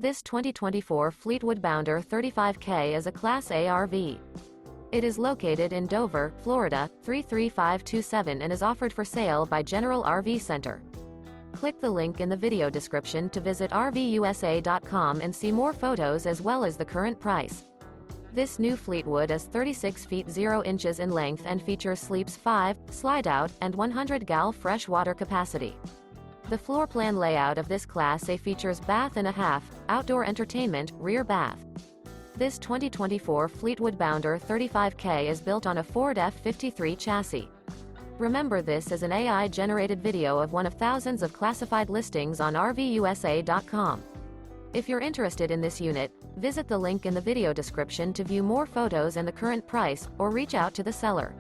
This 2024 Fleetwood Bounder 35K is a Class A RV. It is located in Dover, Florida, 33527 and is offered for sale by General RV Center. Click the link in the video description to visit RVUSA.com and see more photos as well as the current price. This new Fleetwood is 36 feet 0 inches in length and features sleeps 5, slide-out, and 100 gal fresh water capacity. The floor plan layout of this Class A features bath and a half, outdoor entertainment, rear bath. This 2024 Fleetwood Bounder 35K is built on a Ford F53 chassis. Remember, this is an AI-generated video of one of thousands of classified listings on RVUSA.com. If you're interested in this unit, visit the link in the video description to view more photos and the current price, or reach out to the seller.